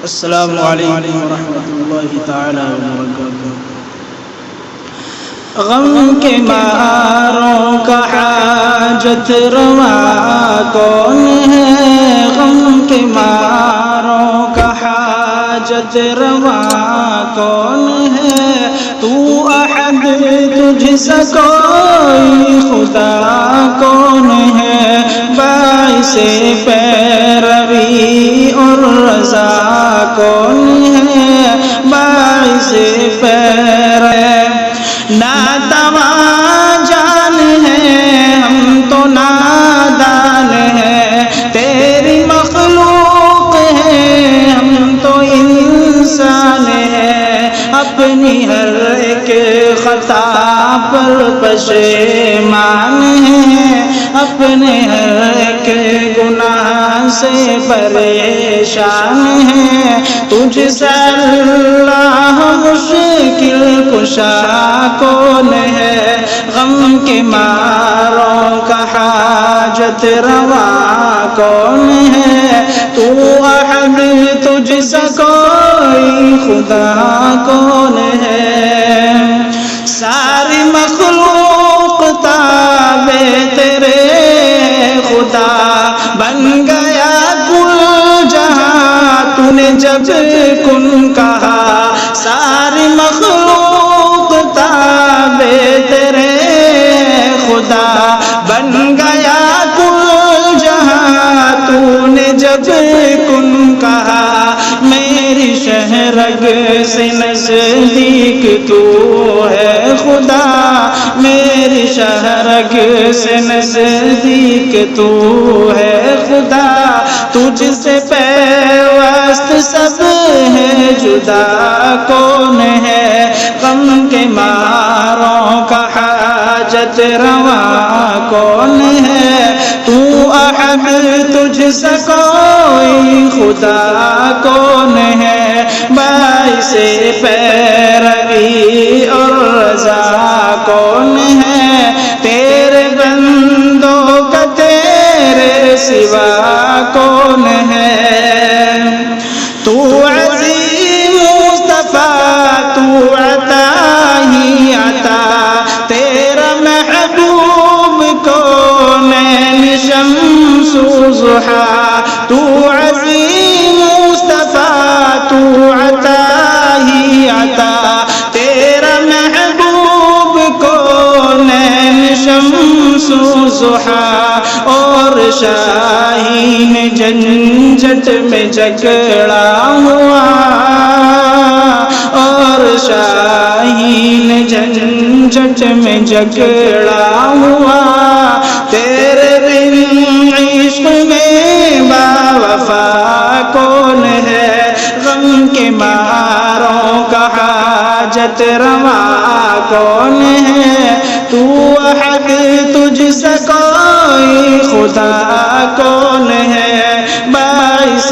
السلام علیکم ورحمۃ اللہ تعالی وبرکاتہ۔ غم کے ماروں کا حاجت روا کون ہے؟ غم کے ماروں کا حاجت روا کون ہے؟ تو احد تجھ سا کوئی خدا کون ہے؟ باعث پیروی اور رضا کون ہے؟ باعث پیروی ناتواں جان ہے، ہم تو نادان ہیں، تیری مخلوق ہے، ہم تو انسان ہیں، اپنی ہر ایک خطا پر پشیمان ہیں، اپنے ہر ایک گناہ سے پریشان ہیں، تجھ سے اللہ مشکل کشا کون ہے؟ غم کے ماروں کا حاجت روا کون ہے؟ تو احد تجھ سا کوئی خدا کون ہے؟ ساری مخلوق تابع تیرے خدا بن گیا کل جہاں، تو نے جب کن کہا، ساری مخلوق تابع تیرے خدا بن گیا کل جہاں، تو نے جب کن کہا، میری شہرگ سے نزدیک تو ہے خدا، میری شہرگ سے نزدیک تو ہے خدا، تجھ سے پیوست سب ہے، جدا کون ہے؟ غم کے ماروں کا حاجت روا کون ہے؟ تو احد تجھ سا کوئی خدا کون ہے؟ باعث پیروی اور رضا کون ہے؟ تیرے بندوں کا تیرے سوا کون ہے؟ تو عظیم مصطفیٰ، تو عطا ہی عطا، تیرا محبوب کونین شمس و ضحیٰ، تو عظیم مصطفیٰ، تو عطا ہی عطا، تیرا محبوب کونین شمس و ضحیٰ، اور شاہین جھنجھٹ میں جکڑا ہوا، اور شاہین جھنجھٹ میں جکڑا ہوا، تیرے بن عشق میں باوفا کون ہے؟ غم کے ماروں کا حاجت روا کون ہے؟ تو احد تجھ سا کوئی خدا کون ہے؟ باعث